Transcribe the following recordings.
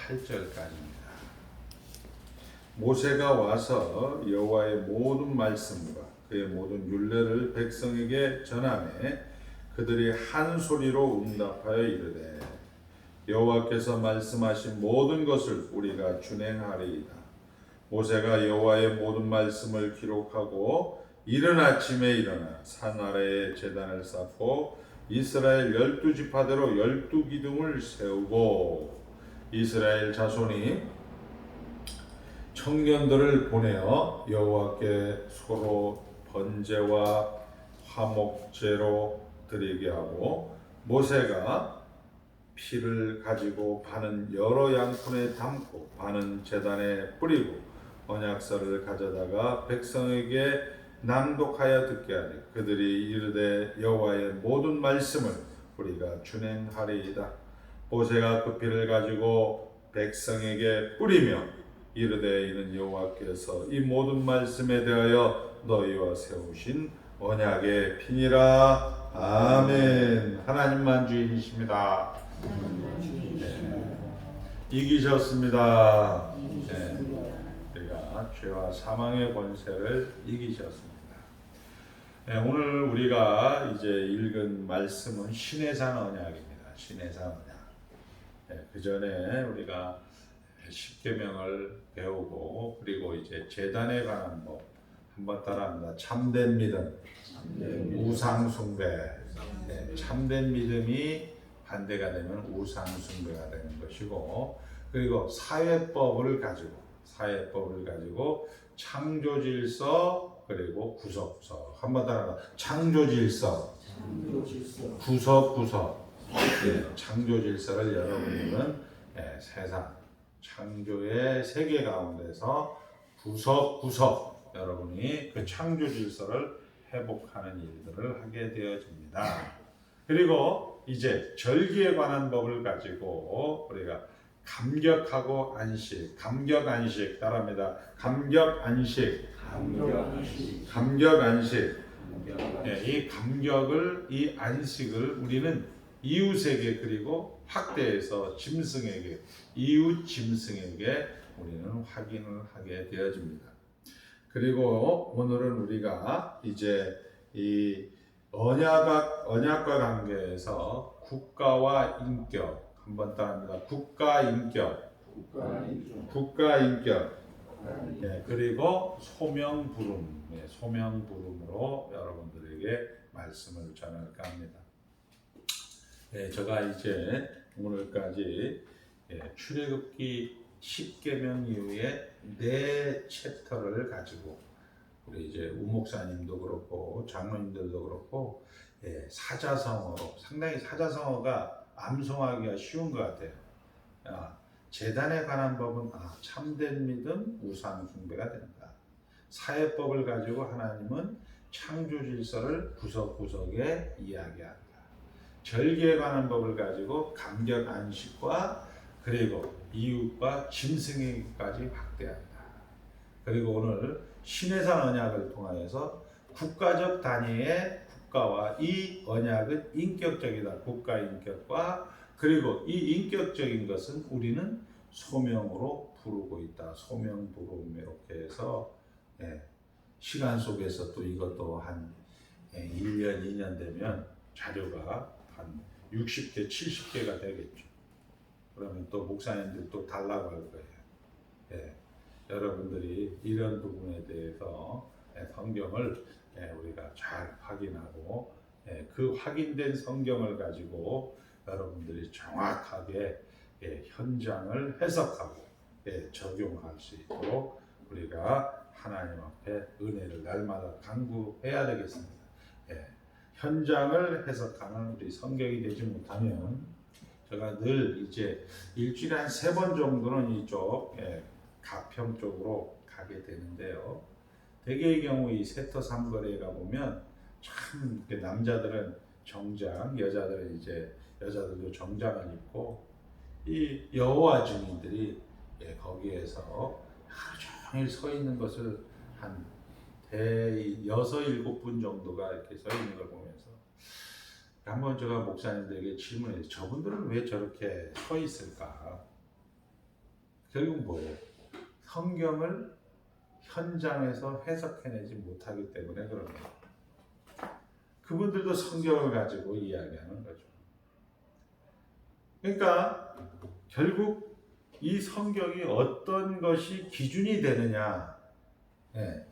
8절까지입니다. 모세가 와서 여호와의 모든 말씀과 그의 모든 율례를 백성에게 전하매 그들이 한 소리로 응답하여 이르되 여호와께서 말씀하신 모든 것을 우리가 준행하리이다. 모세가 여호와의 모든 말씀을 기록하고 이른 아침에 일어나 산 아래에 제단을 쌓고 이스라엘 12지파대로 12기둥을 세우고 이스라엘 자손이 청년들을 보내어 여호와께 서로 번제와 화목제로 드리게 하고 모세가 피를 가지고 반은 여러 양푼에 담고 반은 제단에 뿌리고 언약서를 가져다가 백성에게 낭독하여 듣게 하니 그들이 이르되 여호와의 모든 말씀을 우리가 준행하리이다. 모세가 그 피를 가지고 백성에게 뿌리며 이르되 이는 여호와께서 이 모든 말씀에 대하여 너희와 세우신 언약의 피니라. 아멘. 하나님만 주인이십니다. 네. 이기셨습니다. 네. 우리가 죄와 사망의 권세를 이기셨습니다. 네, 오늘 우리가 이제 읽은 말씀은 시내산 언약입니다. 시내산 언약. 네, 그 전에 우리가 십계명을 배우고 그리고 이제 제단에 관한 법 한번 따라합니다. 참된 믿음, 우상 숭배. 네, 참된 믿음이 반대가 되면 우상 숭배가 되는 것이고, 그리고 사회법을 가지고 창조질서 그리고 구석구석 한번 따라가. 창조질서, 구석구석. 네, 창조질서를 여러분들은 세상 창조의 세계 가운데서 구석구석 여러분이 그 창조 질서를 회복하는 일들을 하게 되어집니다. 그리고 이제 절기에 관한 법을 가지고 우리가 감격하고 안식, 감격 안식 따라합니다. 감격 안식. 네, 이 감격을, 이 안식을 우리는 이웃에게 그리고 확대해서 짐승에게, 이웃 짐승에게 우리는 확인을 하게 되어집니다. 그리고 오늘은 우리가 이제 이 언약과 관계에서 국가와 인격 한번 따라합니다. 국가 인격. 네, 그리고 소명부름. 네, 소명부름으로 여러분들에게 말씀을 전할까 합니다. 네, 제가 이제 오늘까지 출애굽기 10계명 이후에 4챕터를 가지고 우리 이제 우목사님도 그렇고 장로님들도 그렇고 사자성어로, 상당히 사자성어가 암송하기가 쉬운 것 같아요. 제단에 관한 법은 참된 믿음, 우상 숭배가 된다. 사회법을 가지고 하나님은 창조 질서를 구석구석에 이야기한다. 절기에 관한 법을 가지고 감격 안식과 그리고 이웃과 짐승에게까지 확대한다. 그리고 오늘 시내산 언약을 통하여서 국가적 단위의 국가와 이 언약은 인격적이다. 국가 인격과 그리고 이 인격적인 것은 우리는 소명으로 부르고 있다. 소명 부름 이렇게 해서 시간 속에서 또 이것도 한 1년, 2년 되면 자료가 한 60개, 70개가 되겠죠. 그러면 또 목사님들 또 달라고 할 거예요. 여러분들이 이런 부분에 대해서 성경을 우리가 잘 확인하고 그 확인된 성경을 가지고 여러분들이 정확하게 현장을 해석하고 적용할 수 있도록 우리가 하나님 앞에 은혜를 날마다 간구해야 되겠습니다. 현장을 해석하는 우리 성경이 되지 못하면 제가 늘 이제 일주일에 한 3번 정도는 이쪽 가평 쪽으로 가게 되는데요. 대개의 경우 이 세터 삼거리에 가보면 참 남자들은 정장, 여자들도 정장을 입고 이 여호와 증인들이 거기에서 하루 종일 서 있는 것을 한 6-7분 정도가 이렇게 서 있는 걸 보면서 한번 제가 목사님들에게 질문했어요. 저분들은 왜 저렇게 서 있을까? 결국 뭐예요? 성경을 현장에서 해석해내지 못하기 때문에 그런 거예요. 그분들도 성경을 가지고 이야기하는 거죠. 그러니까 결국 이 성경이 어떤 것이 기준이 되느냐, 네.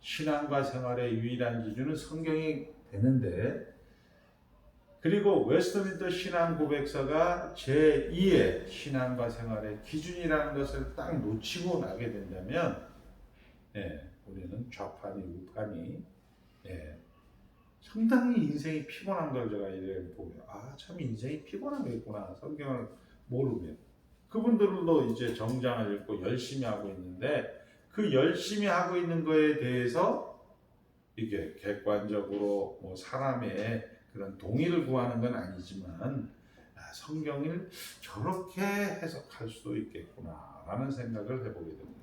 신앙과 생활의 유일한 기준은 성경이 되는데, 그리고 웨스트민스터 신앙 고백서가 제2의 신앙과 생활의 기준이라는 것을 딱 놓치고 나게 된다면, 우리는 좌판이 우판이 상당히 인생이 피곤한 걸 제가 이렇게 보면 참 인생이 피곤하겠구나. 성경을 모르면. 그분들도 이제 정장을 입고 열심히 하고 있는데 그 열심히 하고 있는 거에 대해서 이게 객관적으로 뭐 사람의 그런 동의를 구하는 건 아니지만 성경을 저렇게 해석할 수도 있겠구나 라는 생각을 해보게 됩니다.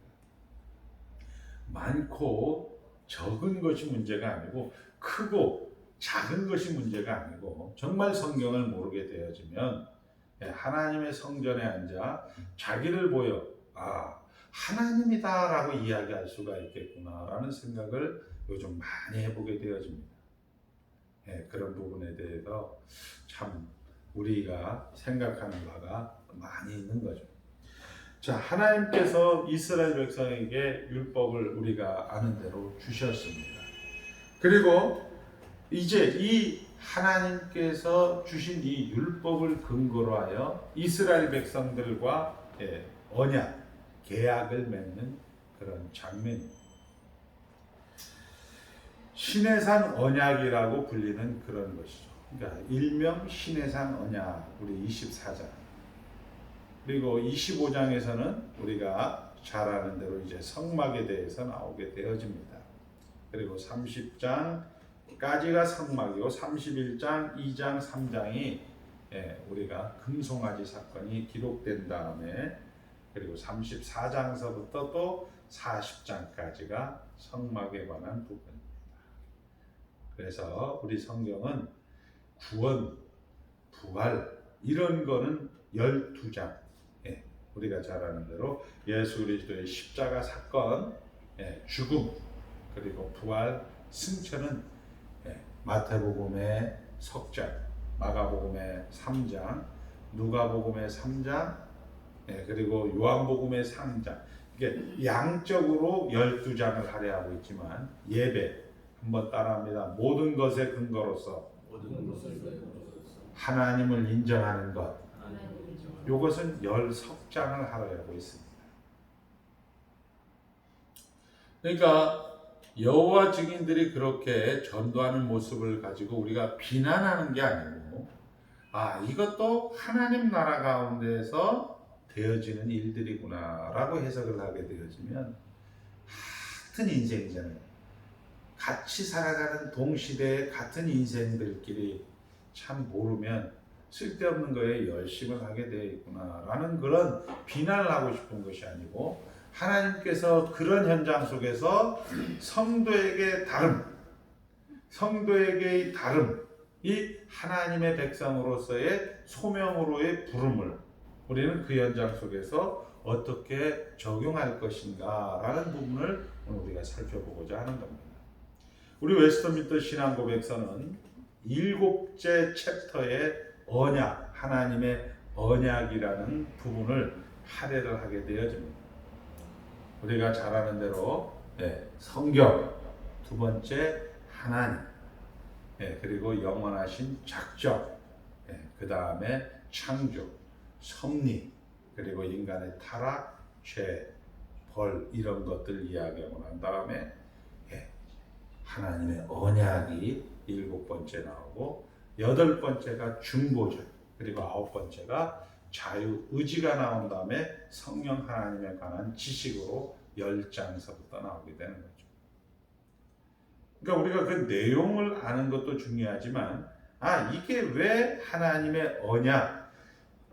많고 적은 것이 문제가 아니고 크고 작은 것이 문제가 아니고 정말 성경을 모르게 되어지면 하나님의 성전에 앉아 자기를 보여 하나님이다라고 이야기할 수가 있겠구나라는 생각을 요즘 많이 해보게 되어집니다. 그런 부분에 대해서 참 우리가 생각하는 바가 많이 있는 거죠. 자, 하나님께서 이스라엘 백성에게 율법을 우리가 아는 대로 주셨습니다. 그리고 이제 이 하나님께서 주신 이 율법을 근거로 하여 이스라엘 백성들과 언약, 계약을 맺는 그런 장면입니다. 시내산 언약이라고 불리는 그런 것이죠. 그러니까 일명 시내산 언약, 우리 24장. 그리고 25장에서는 우리가 잘 아는 대로 이제 성막에 대해서 나오게 되어집니다. 그리고 30장까지가 성막이고 31장, 2장, 3장이 우리가 금송아지 사건이 기록된 다음에 그리고 34장서부터 또 40장까지가 성막에 관한 부분입니다. 그래서 우리 성경은 구원, 부활 이런 거는 12장 우리가 잘 아는 대로 예수 그리스도의 십자가 사건, 죽음, 그리고 부활, 승천은 마태복음의 석장, 마가복음의 3장, 누가복음의 3장, 그리고 요한복음의 3장. 이게 양적으로 12장을 할애하고 있지만 예배 한번 따라합니다. 모든 것의 근거로서 하나님을 인정하는 것. 이것은 10석장을 할애하고 있습니다. 그러니까 여호와 증인들이 그렇게 전도하는 모습을 가지고 우리가 비난하는 게 아니고 이것도 하나님 나라 가운데에서 되어지는 일들이구나 라고 해석을 하게 되어지면 같은 인생이잖아요. 같이 살아가는 동시대의 같은 인생들끼리 참 모르면 쓸데없는 거에 열심을 하게 되어 있구나 라는 그런 비난을 하고 싶은 것이 아니고 하나님께서 그런 현장 속에서 성도에게 성도에게의 다름, 이 하나님의 백성으로서의 소명으로의 부름을 우리는 그 현장 속에서 어떻게 적용할 것인가 라는 부분을 오늘 우리가 살펴보고자 하는 겁니다. 우리 웨스트민스터 신앙 고백서는 7째 챕터의 언약, 하나님의 언약이라는 부분을 할애를 하게 되어집니다. 우리가 잘 아는 대로 성경, 두 번째 하나님, 그리고 영원하신 작정, 그 다음에 창조, 섭리, 그리고 인간의 타락, 죄, 벌 이런 것들 이야기하고 난 다음에 하나님의 언약이 7번째 나오고 8번째가 중보자, 그리고 9번째가 자유의지가 나온 다음에 성령 하나님에 관한 지식으로 10장서부터 나오게 되는 거죠. 그러니까 우리가 그 내용을 아는 것도 중요하지만 이게 왜 하나님의 언약,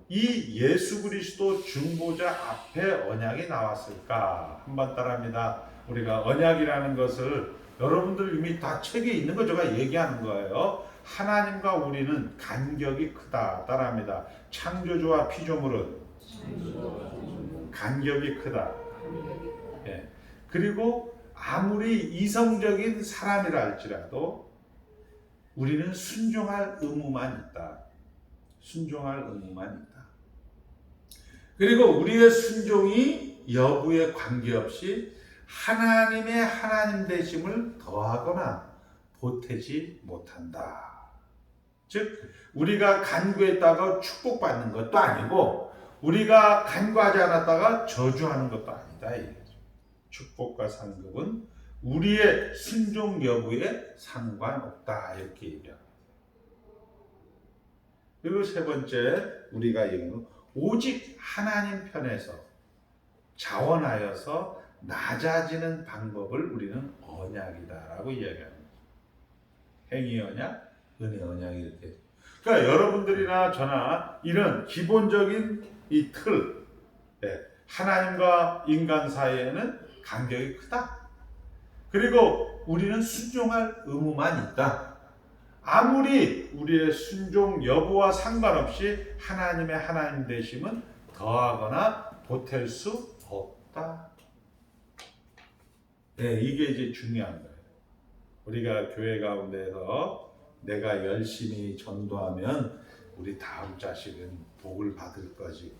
이 예수 그리스도 중보자 앞에 언약이 나왔을까? 한번 따라합니다. 우리가 언약이라는 것을 여러분들 이미 다 책에 있는 거 제가 얘기하는 거예요. 하나님과 우리는 간격이 크다. 따라합니다. 창조주와 피조물은 간격이 크다. 예. 그리고 아무리 이성적인 사람이라 할지라도 우리는 순종할 의무만 있다. 순종할 의무만 있다. 그리고 우리의 순종이 여부에 관계없이 하나님의 하나님 되심을 더하거나 보태지 못한다. 즉 우리가 간구했다가 축복받는 것도 아니고 우리가 간구하지 않았다가 저주하는 것도 아니다. 축복과 상급은 우리의 순종 여부에 상관없다. 이렇게 얘기합니다. 그리고 세 번째 우리가 얘기하는 오직 하나님 편에서 자원하여서 낮아지는 방법을 우리는 언약이다라고 이야기합니다. 행위 언약, 은혜 언약 이렇게. 그러니까 여러분들이나 저나 이런 기본적인 이 틀, 하나님과 인간 사이에는 간격이 크다. 그리고 우리는 순종할 의무만 있다. 아무리 우리의 순종 여부와 상관없이 하나님의 하나님 되심은 더하거나 보탤 수 없다. 이게 이제 중요한 거예요. 우리가 교회 가운데서 내가 열심히 전도하면 우리 다음 자식은 복을 받을 거지.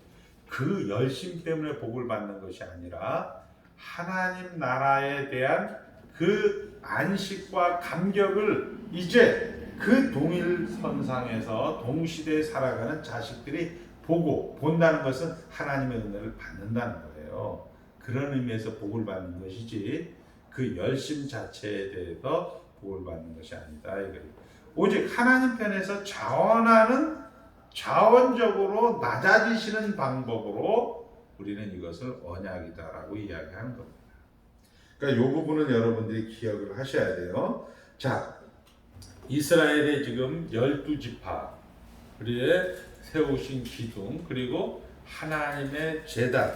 그 열심 때문에 복을 받는 것이 아니라 하나님 나라에 대한 그 안식과 감격을 이제 그 동일선상에서 동시대에 살아가는 자식들이 보고 본다는 것은 하나님의 은혜를 받는다는 거예요. 그런 의미에서 복을 받는 것이지 그 열심 자체에 대해서 복을 받는 것이 아니다. 오직 하나님 편에서 자원적으로 낮아지시는 방법으로 우리는 이것을 언약이다라고 이야기하는 겁니다. 그러니까 이 부분은 여러분들이 기억을 하셔야 돼요. 자, 이스라엘의 지금 12지파 우리의 세우신 기둥 그리고 하나님의 제단,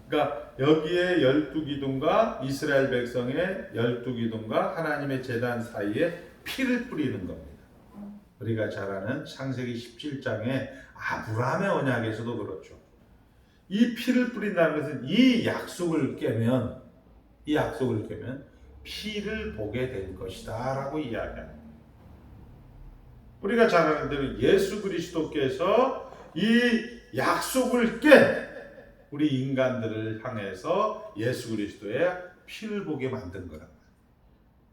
그러니까 여기에 12기둥과 이스라엘 백성의 12기둥과 하나님의 제단 사이에 피를 뿌리는 겁니다. 우리가 잘 아는 창세기 17장의 아브라함의 언약에서도 그렇죠. 이 피를 뿌린다는 것은 이 약속을 깨면 피를 보게 될 것이다 라고 이야기합니다. 우리가 잘 아는 대로 예수 그리스도께서 이 약속을 깬 우리 인간들을 향해서 예수 그리스도의 피를 보게 만든 거란 말이에요.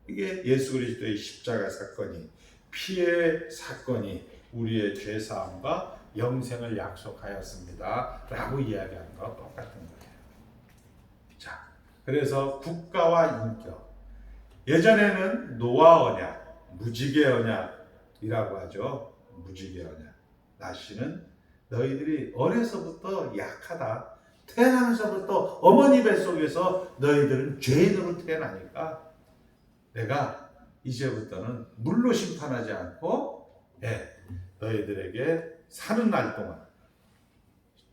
이게 예수 그리스도의 십자가 사건이, 피의 사건이 우리의 죄사함과 영생을 약속하였습니다 라고 이야기하는 것과 똑같은 거예요. 자, 그래서 국가와 인격, 예전에는 노아 언약, 무지개 언약이라고 하죠. 무지개 언약. 나시는 너희들이 어려서부터 약하다. 태어나면서부터 어머니 뱃속에서 너희들은 죄인으로 태어나니까 내가 이제부터는 물로 심판하지 않고 너희들에게 사는 날 동안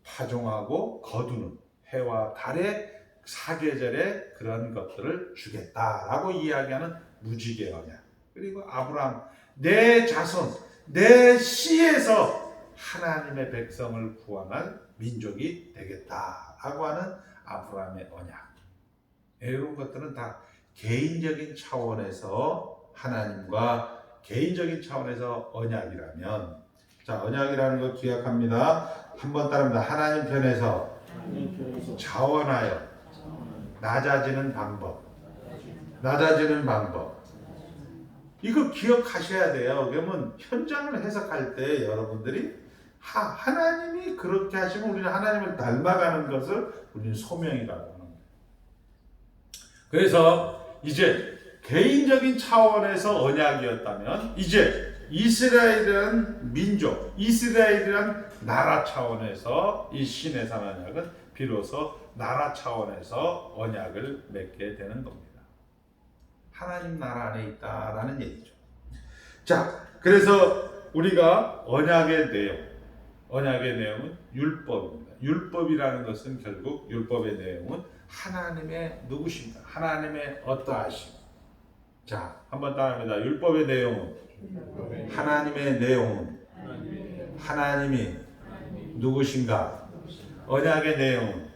파종하고 거두는 해와 달의 사계절의 그런 것들을 주겠다라고 이야기하는 무지개 언약. 그리고 아브라함, 내 자손, 내 씨에서 하나님의 백성을 구원할 민족이 되겠다라고 하는 아브라함의 언약. 이런 것들은 다 개인적인 차원에서 하나님과 개인적인 차원에서 언약이라면, 자, 언약이라는 거 기억합니다. 한번 따라합니다. 하나님 편에서 자원하여 낮아지는 방법. 이거 기억하셔야 돼요. 그러면 현장을 해석할 때 여러분들이 하나님이 그렇게 하시면 우리는 하나님을 닮아가는 것을 우리는 소명이라고 하는 거예요. 그래서 이제 개인적인 차원에서 언약이었다면 이제 이스라엘이라는 민족, 이스라엘이라는 나라 차원에서 이 신의 산 언약은 비로소 나라 차원에서 언약을 맺게 되는 겁니다. 하나님 나라 안에 있다라는 얘기죠. 자, 그래서 우리가 언약의 내용은 율법입니다. 율법이라는 것은 결국 율법의 내용은 하나님의 누구신가, 하나님의 어떠하심. 자, 한번 따라합니다. 율법의 내용은 하나님의 내용은 하나님이 누구신가, 언약의 내용은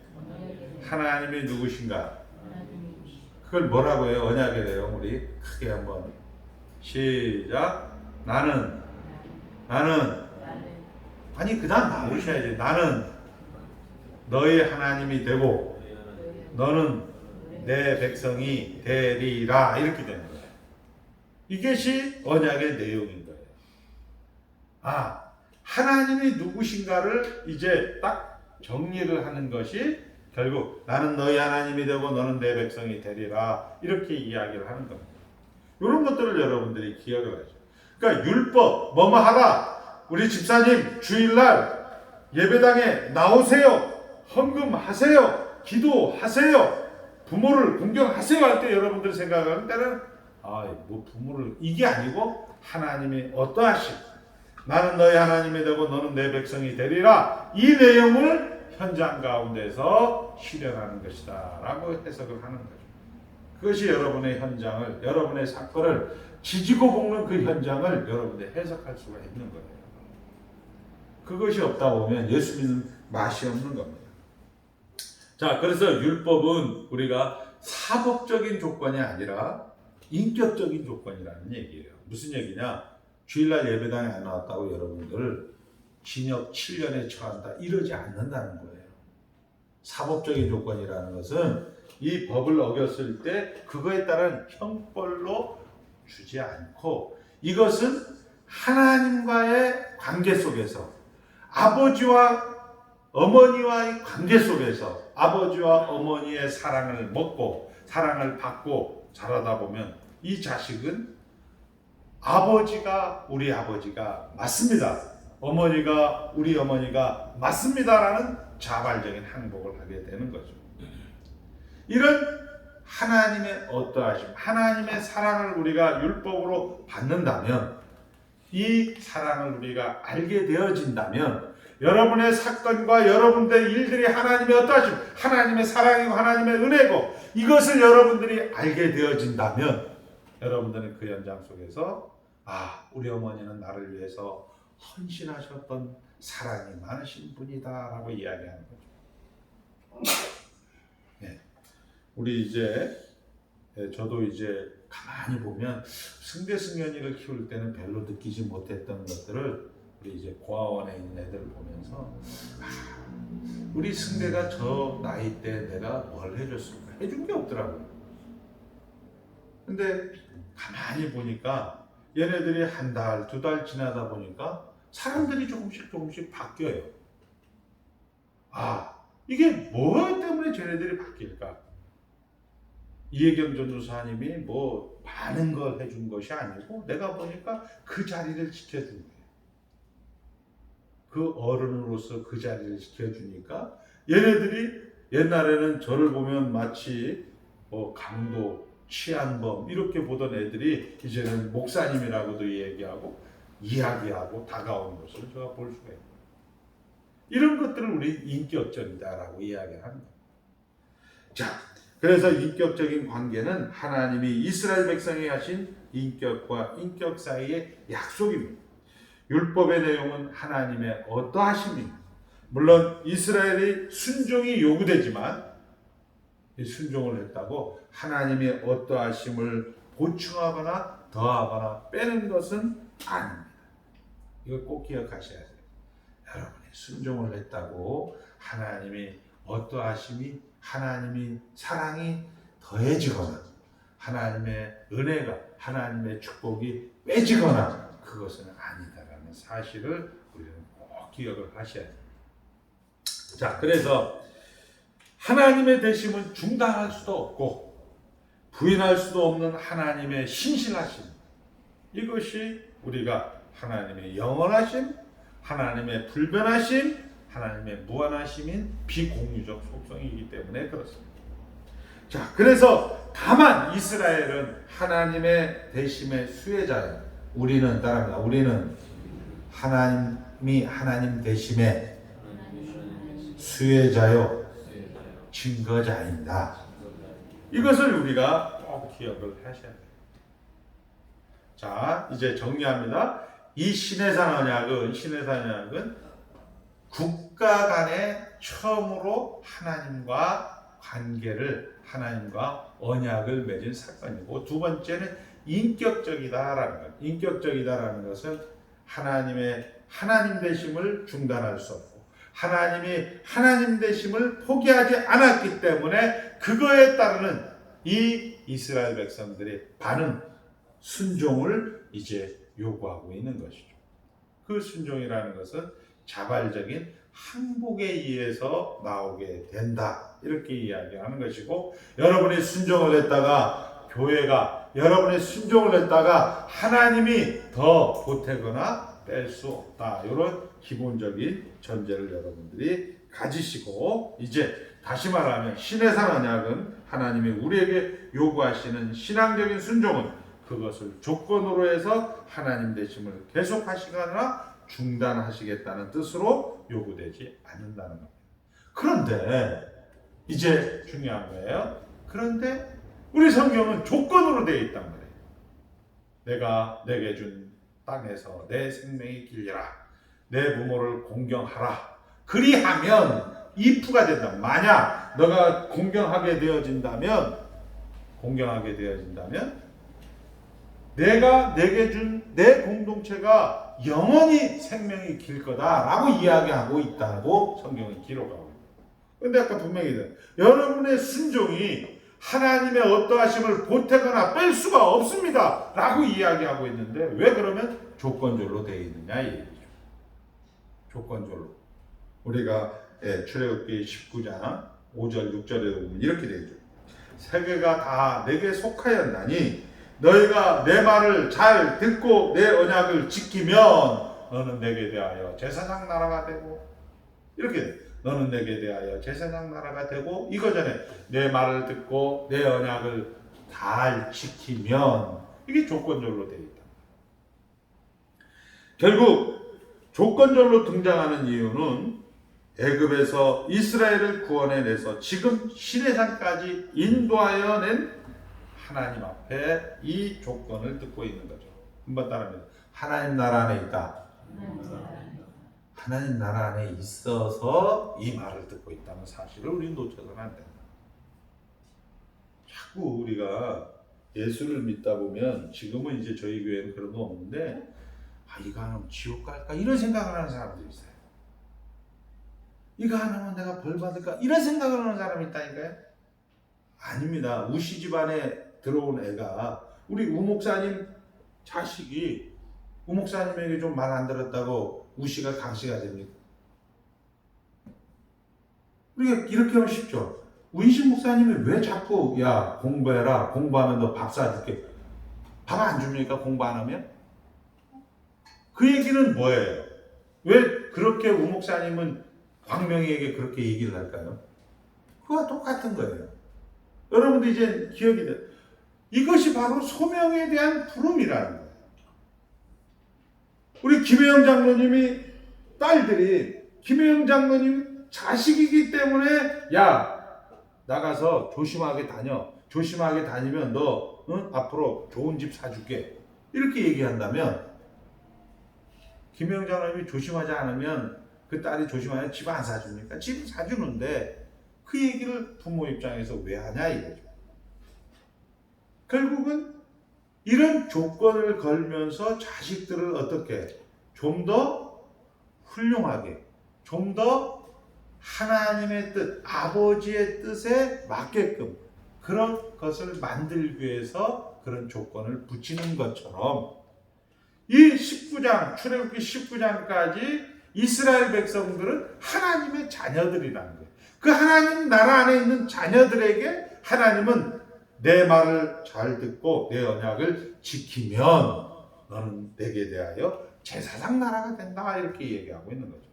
하나님이 누구신가? 그걸 뭐라고 해요? 언약의 내용 우리 크게 한번 시작. 나는 아니 그 다음 나오셔야지. 나는 너희 하나님이 되고 너는 내 백성이 되리라. 이렇게 되는 거예요. 이것이 언약의 내용인 거예요. 아, 하나님이 누구신가를 이제 딱 정리를 하는 것이 결국 나는 너희 하나님이 되고 너는 내 백성이 되리라. 이렇게 이야기를 하는 겁니다. 이런 것들을 여러분들이 기억을 하죠. 그러니까 율법 뭐뭐 하라. 우리 집사님 주일날 예배당에 나오세요. 헌금하세요. 기도하세요. 부모를 공경하세요 할 때 여러분들 생각하는 때는 뭐 부모를 이게 아니고 하나님이 어떠하심 나는 너희 하나님이 되고 너는 내 백성이 되리라. 이 내용을 현장 가운데서 실현하는 것이다 라고 해석을 하는 거죠. 그것이 여러분의 현장을 여러분의 사건을 지지고 볶는 그 현장을 여러분들이 해석할 수가 있는 거예요. 그것이 없다 보면 예수 믿는 맛이 없는 겁니다. 자, 그래서 율법은 우리가 사법적인 조건이 아니라 인격적인 조건이라는 얘기예요. 무슨 얘기냐? 주일날 예배당에 안 나왔다고 여러분들 징역 7년에 처한다 이러지 않는다는 거예요. 사법적인 조건이라는 것은 이 법을 어겼을 때 그거에 따른 형벌로 주지 않고 이것은 하나님과의 관계 속에서 아버지와 어머니와의 관계 속에서 아버지와 어머니의 사랑을 먹고 사랑을 받고 자라다 보면 이 자식은 아버지가 우리 아버지가 맞습니다. 어머니가 우리 어머니가 맞습니다라는 자발적인 행복을 하게 되는 거죠. 이런 하나님의 어떠하심, 하나님의 사랑을 우리가 율법으로 받는다면 이 사랑을 우리가 알게 되어진다면 여러분의 사건과 여러분들의 일들이 하나님의 어떠하심, 하나님의 사랑이고 하나님의 은혜고 이것을 여러분들이 알게 되어진다면 여러분들은 그 현장 속에서 우리 어머니는 나를 위해서 헌신하셨던 사랑이 많으신 분이다 라고 이야기하는 거죠. 네. 우리 이제 저도 이제 가만히 보면 승대 승연이를 키울 때는 별로 느끼지 못했던 것들을 우리 이제 고아원에 있는 애들 보면서 우리 승대가 저 나이 때 내가 뭘 해줬을까? 해준 게 없더라고요. 근데 가만히 보니까 얘네들이 한 달, 두 달 지나다 보니까 사람들이 조금씩 바뀌어요. 이게 뭐 때문에 쟤네들이 바뀔까? 이혜경 전도사님이 뭐 많은 걸 해준 것이 아니고 내가 보니까 그 자리를 지켜준 거예요. 그 어른으로서 그 자리를 지켜주니까 얘네들이 옛날에는 저를 보면 마치 강도, 치안범 이렇게 보던 애들이 이제는 목사님이라고도 얘기하고 이야기하고 다가오는 것을 제가 볼 수가 있어요. 이런 것들을 우리 인격적이다라고 이야기하는 거예요. 자, 그래서 인격적인 관계는 하나님이 이스라엘 백성에 하신 인격과 인격 사이의 약속입니다. 율법의 내용은 하나님의 어떠하심입니다. 물론 이스라엘의 순종이 요구되지만 이 순종을 했다고 하나님의 어떠하심을 보충하거나 더하거나 빼는 것은 아닙니다. 이걸 꼭 기억하셔야 돼요. 여러분이 순종을 했다고 하나님의 어떠하심이 하나님의 사랑이 더해지거나 하나님의 은혜가 하나님의 축복이 빼지거나 그것은 아니다라는 사실을 우리는 꼭 기억을 하셔야 돼요. 자, 그래서 하나님의 되심은 중단할 수도 없고 부인할 수도 없는 하나님의 신실하심, 이것이 우리가 하나님의 영원하심, 하나님의 불변하심, 하나님의 무한하심인 비공유적 속성이기 때문에 그렇습니다. 자, 그래서 다만 이스라엘은 하나님의 되심의 수혜자예요. 우리는 따라합니다. 우리는 하나님이 하나님 되심의 수혜자요 증거자입니다. 이것을 우리가 꼭 기억을 하셔야 돼요. 자, 이제 정리합니다. 이 시내산 언약은 국가 간에 처음으로 하나님과 관계를 하나님과 언약을 맺은 사건이고, 두 번째는 인격적이다라는 것. 인격적이다라는 것은 하나님의 하나님 되심을 중단할 수 없고 하나님이 하나님 되심을 포기하지 않았기 때문에 그거에 따르는 이 이스라엘 백성들의 반응, 순종을 이제 요구하고 있는 것이죠. 그 순종이라는 것은 자발적인 항복에 의해서 나오게 된다, 이렇게 이야기하는 것이고, 여러분이 순종을 했다가 교회가 여러분의 순종을 했다가 하나님이 더 보태거나 뺄 수 없다, 이런 기본적인 전제를 여러분들이 가지시고, 이제 다시 말하면 신의 산 언약은 하나님이 우리에게 요구하시는 신앙적인 순종은 그것을 조건으로 해서 하나님 되심을 계속하시거나 중단하시겠다는 뜻으로 요구되지 않는다는 겁니다. 그런데 이제 중요한 거예요. 그런데 우리 성경은 조건으로 되어 있단 말이에요. 내가 내게 준 땅에서 내 생명이 길리라, 내 부모를 공경하라. 그리하면 if가 된다. 만약 너가 공경하게 되어진다면 내가 내게 준 내 공동체가 영원히 생명이 길 거다라고 이야기하고 있다고 성경은 기록하고 있습니다. 그런데 아까 분명히 여러분의 순종이 하나님의 어떠하심을 보태거나 뺄 수가 없습니다 라고 이야기하고 있는데, 왜 그러면 조건절로 되어 있느냐 이 얘기죠. 조건절로. 우리가 출애굽기 19장 5절 6절에 보면 이렇게 되어 있죠. 세계가 다 내게 속하였나니 너희가 내 말을 잘 듣고 내 언약을 지키면 너는 내게 대하여 제사장 나라가 되고, 이렇게 돼. 너는 내게 대하여 제사장 나라가 되고, 이거 전에 내 말을 듣고 내 언약을 잘 지키면, 이게 조건절로 되어 있다. 결국 조건절로 등장하는 이유는 애굽에서 이스라엘을 구원해내서 지금 시내산까지 인도하여 낸 하나님 앞에 이 조건을 듣고 있는 거죠. 한번 따라합니다. 하나님 나라 안에 있다. 하나님 나라 안에 있어서 이 말을 듣고 있다는 사실을 우리는 놓쳐서는 안 된다. 자꾸 우리가 예수를 믿다 보면, 지금은 이제 저희 교회는 그런 거 없는데, 이거 안 하면 지옥 갈까? 이런 생각을 하는 사람들이 있어요. 이거 안 하면 내가 벌 받을까? 이런 생각을 하는 사람이 있다니까요. 아닙니다. 우씨 집안에 들어온 애가 우리 우목사님 자식이 우목사님에게 좀 말 안 들었다고 우씨가 강씨가 됩니까? 우리가 이렇게 하면 쉽죠. 우인식 목사님이 왜 자꾸 야 공부해라, 공부하면 너 밥 사줄게, 밥 안 줍니까? 공부 안 하면? 그 얘기는 뭐예요? 왜 그렇게 우목사님은 광명이에게 그렇게 얘기를 할까요? 그와 똑같은 거예요. 여러분들 이제 기억이 돼요. 이것이 바로 소명에 대한 부름이라는 거예요. 우리 김혜영 장로님이 딸들이 김혜영 장로님 자식이기 때문에 야 나가서 조심하게 다녀, 조심하게 다니면 너 앞으로 좋은 집 사줄게, 이렇게 얘기한다면, 김혜영 장로님이 조심하지 않으면 그 딸이 조심하면 집 안 사줍니까? 집을 사주는데 그 얘기를 부모 입장에서 왜 하냐 이거죠. 결국은 이런 조건을 걸면서 자식들을 어떻게 좀 더 훌륭하게, 좀 더 하나님의 뜻, 아버지의 뜻에 맞게끔 그런 것을 만들기 위해서 그런 조건을 붙이는 것처럼, 이 19장, 출애굽기 19장까지 이스라엘 백성들은 하나님의 자녀들이라는 거예요. 그 하나님 나라 안에 있는 자녀들에게 하나님은 내 말을 잘 듣고 내 언약을 지키면 너는 내게 대하여 제사장 나라가 된다, 이렇게 얘기하고 있는 거죠.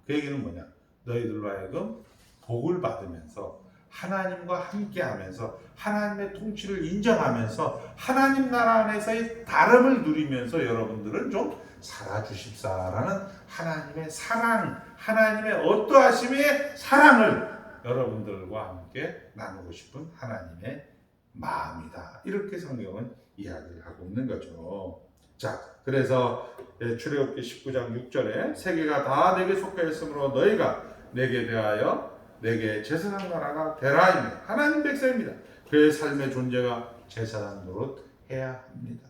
그 얘기는 뭐냐? 너희들로 하여금 복을 받으면서 하나님과 함께하면서 하나님의 통치를 인정하면서 하나님 나라 안에서의 다름을 누리면서 여러분들은 좀 살아주십사라는 하나님의 사랑, 하나님의 어떠하심의 사랑을 여러분들과 함께 나누고 싶은 하나님의 마음이다, 이렇게 성경은 이야기를 하고 있는 거죠. 자, 그래서 출애굽기 19장 6절에 세계가 다 내게 속하였으므로 너희가 내게 대하여 내게 제사장 나라가 되라이며 하나님 백성입니다. 그의 삶의 존재가 제사장 노릇 해야 합니다.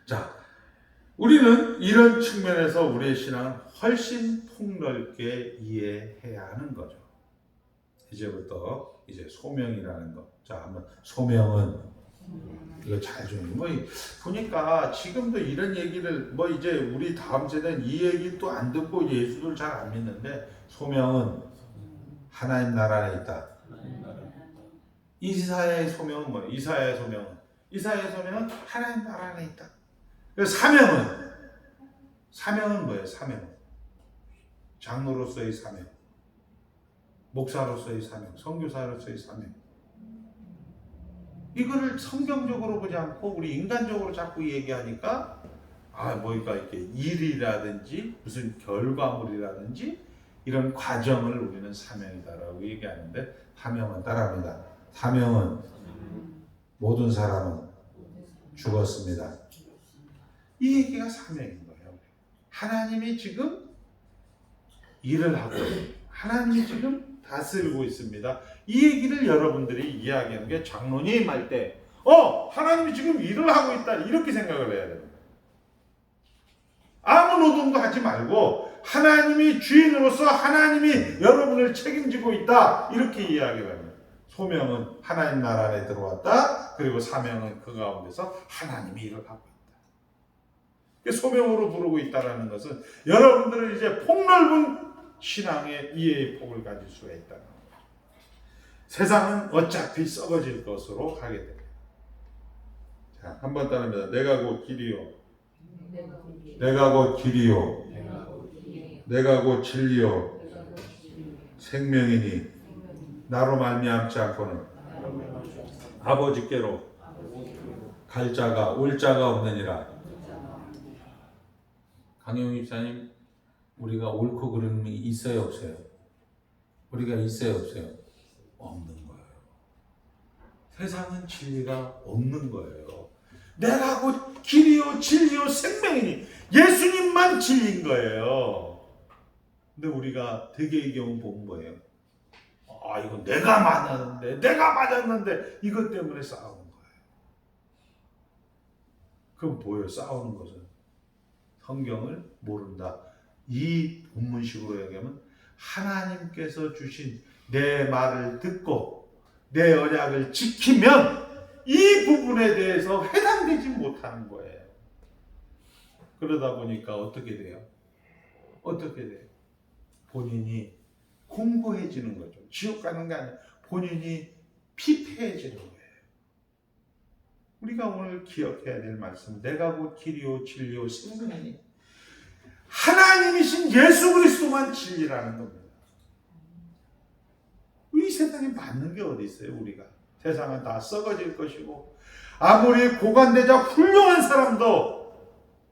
자, 우리는 이런 측면에서 우리의 신앙은 훨씬 폭넓게 이해해야 하는 거죠. 이제부터 이제 소명이라는 거. 자, 한번 소명은 이거 잘 좀. 보니까 지금도 이런 얘기를 이제 우리 다음 세대는 이 얘기 또 안 듣고 예수를 잘 안 믿는데 소명은 하나님 나라 안에 있다. 이사야의 소명은 뭐예요? 이사야의 소명은 하나님 나라 안에 있다. 그래서 사명은 뭐예요? 사명. 장로로서의 사명, 목사로서의 사명, 선교사로서의 사명. 이거를 성경적으로 보지 않고 우리 인간적으로 자꾸 얘기하니까 이렇게 일이라든지 무슨 결과물이라든지 이런 과정을 우리는 사명이다라고 얘기하는데, 사명은 따라합니다. 사명은 모든 사람은 죽었습니다. 이 얘기가 사명인 거예요. 하나님이 지금 일을 하고 하나님이 지금 다스리고 있습니다. 이 얘기를 여러분들이 이야기하는 게 장로님 할 때 하나님이 지금 일을 하고 있다 이렇게 생각을 해야 됩니다. 아무 노동도 하지 말고 하나님이 주인으로서 하나님이 여러분을 책임지고 있다 이렇게 이야기를 합니다. 소명은 하나님 나라 안에 들어왔다. 그리고 사명은 그 가운데서 하나님이 일을 하고 있다. 소명으로 부르고 있다는 것은 여러분들은 이제 폭넓은 신앙의 이해의 폭을 가질 수가 있다는 거예요. 세상은 어차피 썩어질 것으로 가게 됩니다. 자, 한번 따릅니다. 내가 곧 길이요. 내가 곧 길이요. 내가 곧 진리요. 생명이니 나로 말미암지 않고는 아버지께로 갈 자가 올 자가 없느니라. 강영희 집사님, 우리가 옳고 그름이 있어요, 없어요? 우리가 있어요, 없어요? 없는 거예요. 세상은 진리가 없는 거예요. 내가 곧 길이요 진리요 생명이니 예수님만 진리인 거예요. 근데 우리가 대개의 경우 보면 뭐예요? 이거 내가 맞았는데 이것 때문에 싸우는 거예요. 그럼 뭐예요? 싸우는 것은 성경을 모른다. 이 본문식으로 얘기하면 하나님께서 주신 내 말을 듣고 내 언약을 지키면 이 부분에 대해서 해당되지 못하는 거예요. 그러다 보니까 어떻게 돼요? 본인이 공고해지는 거죠. 지옥 가는 게 아니라 본인이 피폐해지는 거예요. 우리가 오늘 기억해야 될 말씀, 내가 곧 길이요 진리요 생명이니 하나님이신 예수 그리스도만 진리라는 겁니다. 이 세상에 맞는 게 어디 있어요? 우리가 세상은 다 썩어질 것이고 아무리 고관대자 훌륭한 사람도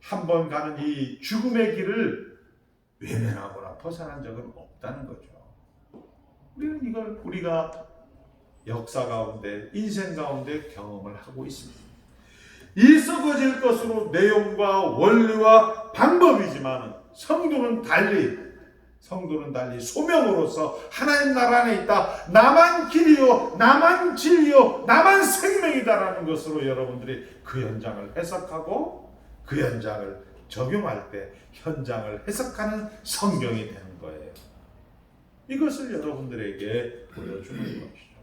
한 번 가는 이 죽음의 길을 외면하거나 벗어난 적은 없다는 거죠. 우리는 이걸 우리가 역사 가운데 인생 가운데 경험을 하고 있습니다. 이 썩어질 것으로 내용과 원리와 방법이지만 성도는 달리 소명으로서 하나님 나라 안에 있다. 나만 길이요, 나만 진리요, 나만 생명이다라는 것으로 여러분들이 그 현장을 해석하고 그 현장을 적용할 때 현장을 해석하는 성경이 되는 거예요. 이것을 여러분들에게 보여주는 것이죠.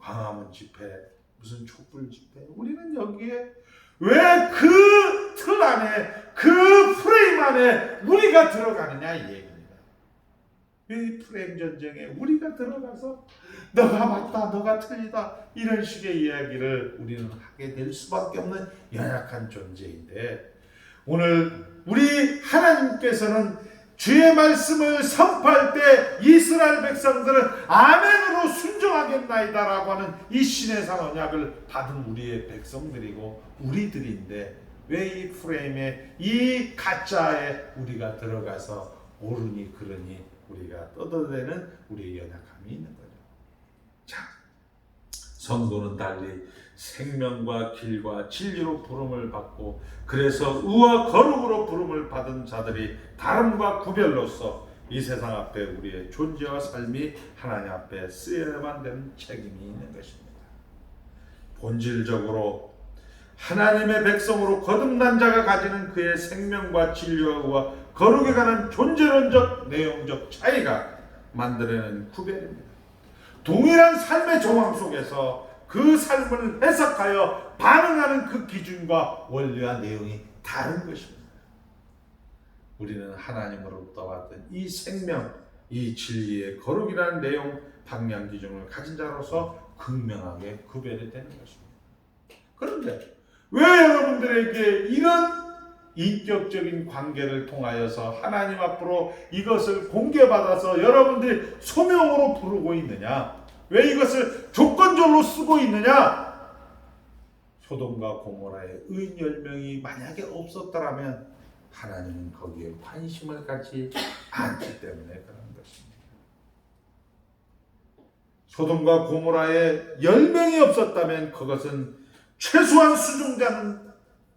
광화문 집회, 무슨 촛불 집회, 우리는 여기에 왜 그 틀 안에, 그 프레임 안에 우리가 들어가느냐 이 얘기입니다. 이 프레임 전쟁에 우리가 들어가서 너가 맞다, 너가 틀리다 이런 식의 이야기를 우리는 하게 될 수밖에 없는 연약한 존재인데, 오늘 우리 하나님께서는 주의 말씀을 선포할 때 이스라엘 백성들은 아멘으로 순종하겠나이다라고 하는 이 신해산 언약을 받은 우리의 백성들이고 우리들인데, 왜 이 프레임에 이 가짜에 우리가 들어가서 오르니 그러니 우리가 떠들어대는 우리의 연약함이 있는 거죠. 자, 성도는 달리 생명과 길과 진리로 부름을 받고 그래서 의와 거룩으로 부름을 받은 자들이 다름과 구별로서 이 세상 앞에 우리의 존재와 삶이 하나님 앞에 쓰여야만 되는 책임이 있는 것입니다. 본질적으로 하나님의 백성으로 거듭난 자가 가지는 그의 생명과 진리와 의와 거룩에 관한 존재론적 내용적 차이가 만들어내는 구별입니다. 동일한 삶의 정황 속에서 그 삶을 해석하여 반응하는 그 기준과 원리와 내용이 다른 것입니다. 우리는 하나님으로부터 받은 이 생명, 이 진리의 거룩이라는 내용, 방향 기준을 가진 자로서 극명하게 구별이 되는 것입니다. 그런데 왜 여러분들에게 이런 인격적인 관계를 통하여서 하나님 앞으로 이것을 공개받아서 여러분들이 소명으로 부르고 있느냐? 왜 이것을 조건절로 쓰고 있느냐? 소돔과 고모라의 의인 10명이 만약에 없었더라면 하나님은 거기에 관심을 갖지 않기 때문에 그런 것입니다. 소돔과 고모라에 10명이 없었다면 그것은 최소한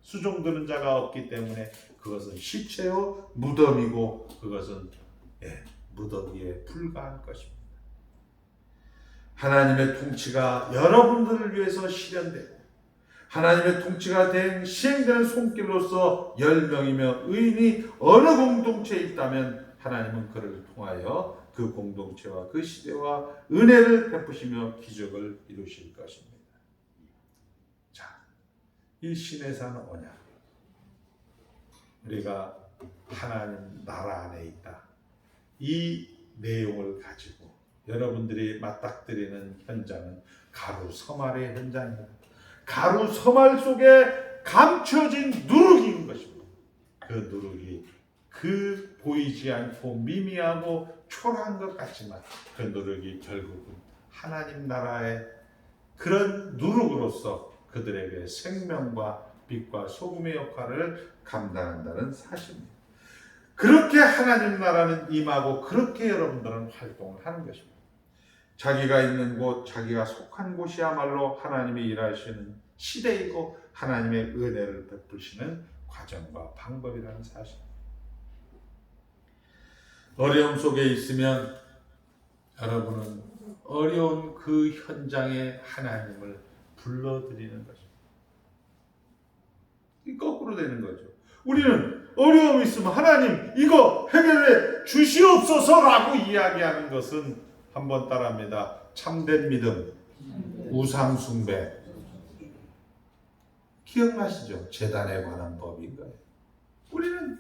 수종드는 자가 없기 때문에 그것은 시체요 무덤이고 그것은 무덤 위에 불과한 것입니다. 하나님의 통치가 여러분들을 위해서 실현되고 하나님의 통치가 시행되는 손길로서 10명이며 의인이 어느 공동체에 있다면 하나님은 그를 통하여 그 공동체와 그 시대와 은혜를 베푸시며 기적을 이루실 것입니다. 자, 이 신의 산 언약, 우리가 하나님 나라 안에 있다. 이 내용을 가지고 여러분들이 맞닥뜨리는 현장은 가루 서말의 현장입니다. 가루 서말 속에 감춰진 누룩인 것입니다. 그 누룩이 그 보이지 않고 미미하고 초라한 것 같지만 그 누룩이 결국은 하나님 나라의 그런 누룩으로서 그들에게 생명과 빛과 소금의 역할을 감당한다는 사실입니다. 그렇게 하나님 나라는 임하고 그렇게 여러분들은 활동을 하는 것입니다. 자기가 있는 곳, 자기가 속한 곳이야말로 하나님이 일하시는 시대이고 하나님의 은혜를 베푸시는 과정과 방법이라는 사실입니다. 어려움 속에 있으면 여러분은 어려운 그 현장에 하나님을 불러들이는 것입니다. 거꾸로 되는 거죠. 우리는 어려움이 있으면 하나님 이거 해결해 주시옵소서라고 이야기하는 것은 한번 따라합니다. 참된 믿음, 우상 숭배. 기억나시죠? 제단에 관한 법인 거예요. 우리는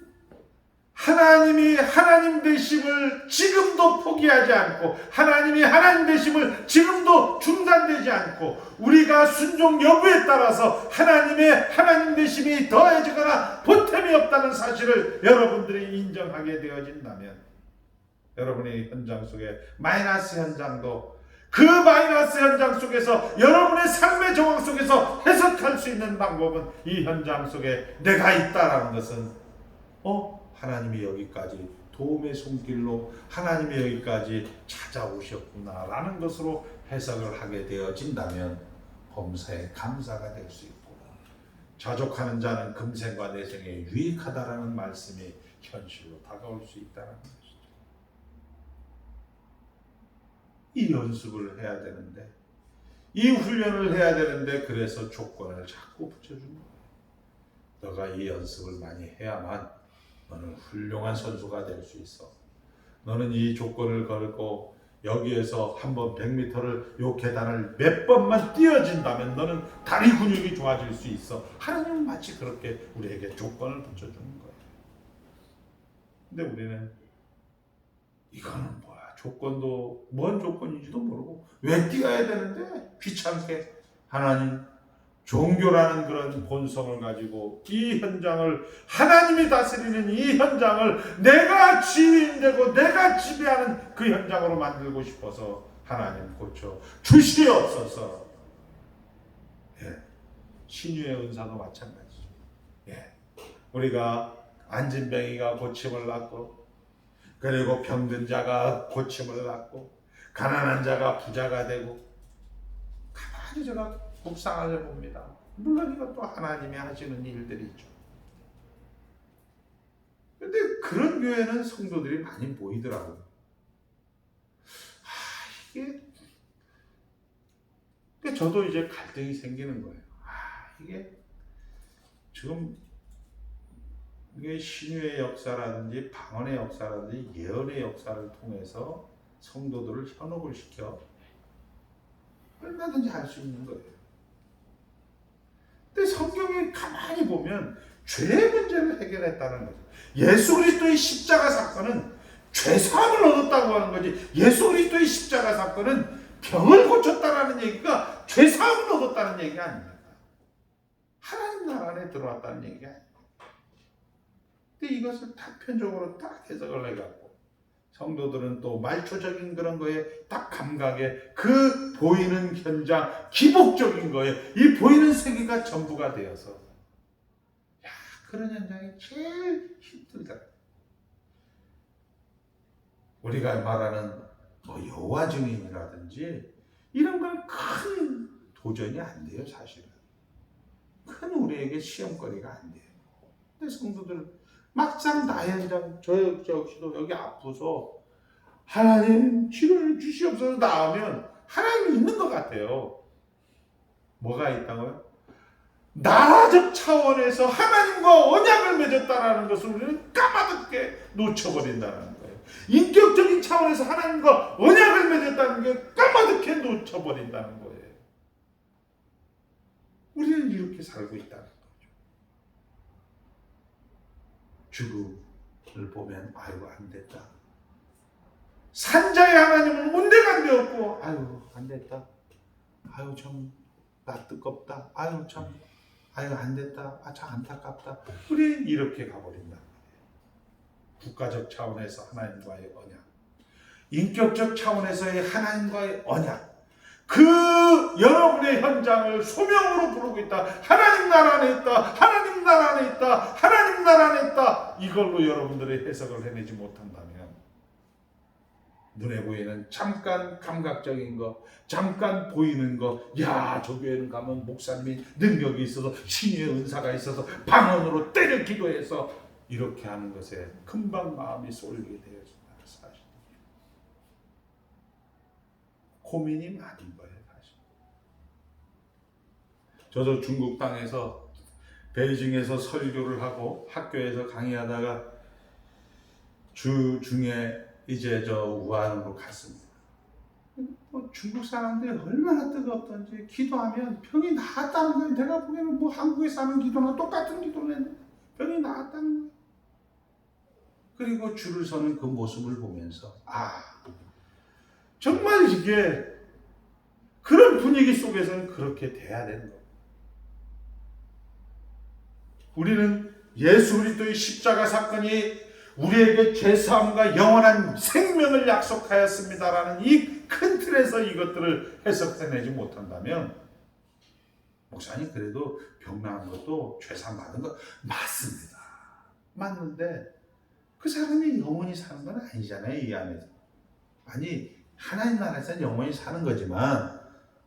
하나님이 하나님 되심을 지금도 포기하지 않고 하나님이 하나님 되심을 지금도 중단되지 않고 우리가 순종 여부에 따라서 하나님의 하나님 되심이 더해지거나 보탬이 없다는 사실을 여러분들이 인정하게 되어진다면 여러분의 현장 속에 마이너스 현장도 그 마이너스 현장 속에서 여러분의 삶의 정황 속에서 해석할 수 있는 방법은 이 현장 속에 내가 있다라는 것은 하나님이 여기까지 도움의 손길로 하나님이 여기까지 찾아오셨구나라는 것으로 해석을 하게 되어진다면 범사에 감사가 될 수 있고 자족하는 자는 금생과 내생에 유익하다라는 말씀이 현실로 다가올 수 있다는 것이죠. 이 연습을 해야 되는데 이 훈련을 해야 되는데 그래서 조건을 자꾸 붙여주는 거예요. 너가 이 연습을 많이 해야만 너는 훌륭한 선수가 될 수 있어. 너는 이 조건을 걸고 여기에서 한번 100m를 요 계단을 몇 번만 뛰어진다면 너는 다리 근육이 좋아질 수 있어. 하나님은 마치 그렇게 우리에게 조건을 붙여주는 거예요. 근데 우리는 이거는 뭐야? 조건도 뭔 조건인지도 모르고 왜 뛰어야 되는데 귀찮게 하나님 종교라는 그런 본성을 가지고 이 현장을 하나님이 다스리는 이 현장을 내가 지휘인되고 내가 지배하는 그 현장으로 만들고 싶어서 하나님 고쳐 주시옵소서. 신유의 은사도 마찬가지죠. 우리가 안진뱅이가 고침을 받고 그리고 병든 자가 고침을 받고 가난한 자가 부자가 되고 가만히 제가 묵상하려 봅니다. 물론 이것도 하나님이 하시는 일들이죠. 근데 그런 교회는 성도들이 많이 보이더라고요. 이게 저도 이제 갈등이 생기는 거예요. 이게 지금 이게 신유의 역사라든지 방언의 역사라든지 예언의 역사를 통해서 성도들을 현혹을 시켜 얼마든지 할 수 있는 거예요. 근데 성경에 가만히 보면 죄의 문제를 해결했다는 거죠. 예수 그리스도의 십자가 사건은 죄사함을 얻었다고 하는 거지, 예수 그리스도의 십자가 사건은 병을 고쳤다라는 얘기가 죄사함을 얻었다는 얘기가 아닙니다. 하나님 나라 안에 들어왔다는 얘기가 아닙니다. 근데 이것을 단편적으로 딱 해석을 해갖고 성도들은 또 말초적인 그런 거에 딱 감각에 그 보이는 현장, 기복적인 거에 이 보이는 세계가 전부가 되어서 그런 현장이 제일 힘들다. 우리가 말하는 여호와 증인이라든지 이런 건 큰 도전이 안 돼요. 사실은 큰 우리에게 시험거리가 안 돼요. 근데 성도들 막상 나 현장 저 역시도 여기 아프서 하나님 치료해 주시옵소서 나오면 하나님이 있는 것 같아요. 뭐가 있다고요? 나라적 차원에서 하나님과 언약을 맺었다라는 것을 우리는 까마득게 놓쳐버린다는 거예요. 인격적인 차원에서 하나님과 언약을 맺었다는 게 까마득게 놓쳐버린다는 거예요. 우리는 이렇게 살고 있다는 거죠. 죽음을 보면 아이고 안 됐다. 산자의 하나님은 온데간데 없고 아이고 안 됐다. 아이고 참 나 뜨겁다. 아이고 참 아이고 안 됐다. 참 안타깝다. 우리 이렇게 가버린단 말이에요. 국가적 차원에서 하나님과의 언약, 인격적 차원에서의 하나님과의 언약, 그 여러분의 현장을 소명으로 부르고 있다. 하나님 나라 안에 있다. 하나님 나라 안에 있다. 하나님 나라 안에 있다. 이걸로 여러분들의 해석을 해내지 못한다면 눈에 보이는 잠깐 감각적인 거, 잠깐 보이는 거, 야, 저 교회는 가면 목사님이 능력이 있어서 신유의 은사가 있어서 방언으로 때려 기도해서 이렇게 하는 것에 금방 마음이 쏠리게 되어진다는 사실. 고민이 많은 거예요, 사실. 저도 중국 땅에서 베이징에서 설교를 하고 학교에서 강의하다가 주 중에 이제 저 우한으로 갔습니다. 중국 사람들이 얼마나 뜨겁던지 기도하면 병이 나았다는 거예요. 내가 보기에는 뭐 한국에서 하는 기도나 똑같은 기도는 병이 나았다는 거예요. 그리고 줄을 서는 그 모습을 보면서 정말 이게 그런 분위기 속에서는 그렇게 돼야 되는 거예요. 우리는 예수 그리스도의 십자가 사건이 우리에게 죄사함과 영원한 생명을 약속하였습니다라는 이 큰 틀에서 이것들을 해석해내지 못한다면 목사님 그래도 병 나은 것도 죄사함 받은 거 맞습니다. 맞는데 그 사람이 영원히 사는 건 아니잖아요. 이 안에서. 아니 하나님 나라에서는 영원히 사는 거지만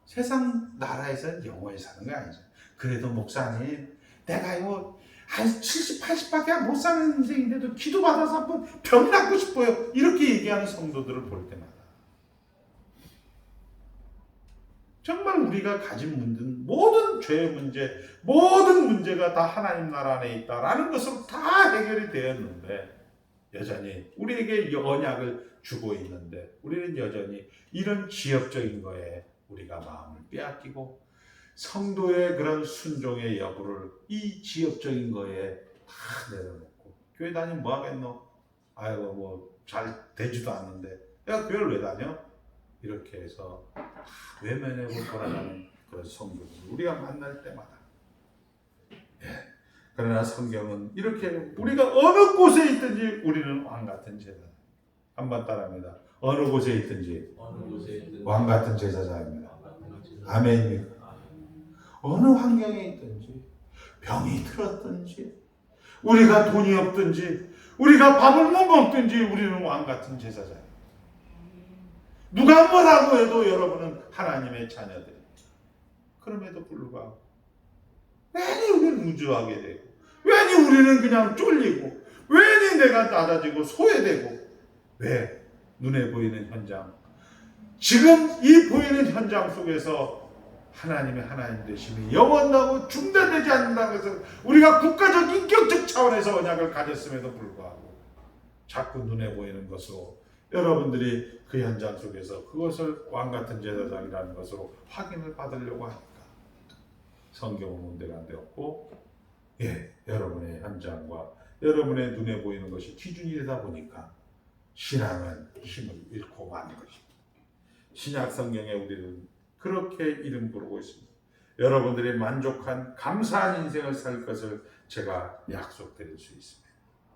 세상 나라에서는 영원히 사는 거 아니죠. 그래도 목사님 내가 이거 한 70, 80밖에 못 사는 인생인데도 기도받아서 한번 병 낫고 싶어요. 이렇게 얘기하는 성도들을 볼 때마다 정말 우리가 가진 문제는 모든 죄의 문제, 모든 문제가 다 하나님 나라 안에 있다라는 것으로 다 해결이 되었는데 여전히 우리에게 언약을 주고 있는데 우리는 여전히 이런 지역적인 거에 우리가 마음을 빼앗기고 성도의 그런 순종의 여부를 이 지역적인 거에 다 내려놓고 교회 다니면 뭐 하겠노? 아이고 뭐 잘 되지도 않는데 내가 교회를 왜 다녀? 이렇게 해서 다 외면하고 돌아가는 그런 성도들 우리가 만날 때마다 그러나 성경은 이렇게 우리가 어느 곳에 있든지 우리는 왕 같은 제자. 한번 따라합니다. 어느 곳에 있든지 왕 같은 제자자입니다. 아멘입니다. 어느 환경에 있든지 병이 들었든지 우리가 돈이 없든지 우리가 밥을 못 먹든지 우리는 왕 같은 제자자입니다. 누가 뭐라고 해도 여러분은 하나님의 자녀들. 그럼에도 불구하고 괜히 우리는 우주하게 되고, 괜히 우리는 그냥 쫄리고, 괜히 내가 낮아지고 소외되고. 왜? 눈에 보이는 현장, 지금 이 보이는 현장 속에서 하나님의 하나님 되심이 영원하고 중단되지 않는다고 해서 우리가 국가적 인격적 차원에서 언약을 가졌음에도 불구하고 자꾸 눈에 보이는 것으로 여러분들이 그 현장 속에서 그것을 왕같은 제사장이라는 것으로 확인을 받으려고 하니까 성경은 문제가 안 되었고, 여러분의 현장과 여러분의 눈에 보이는 것이 기준이 되다 보니까 신앙은 힘을 잃고 마는 것입니다. 신약 성경에 우리는 그렇게 이름 부르고 있습니다. 여러분들이 만족한 감사한 인생을 살 것을 제가 약속드릴 수 있습니다.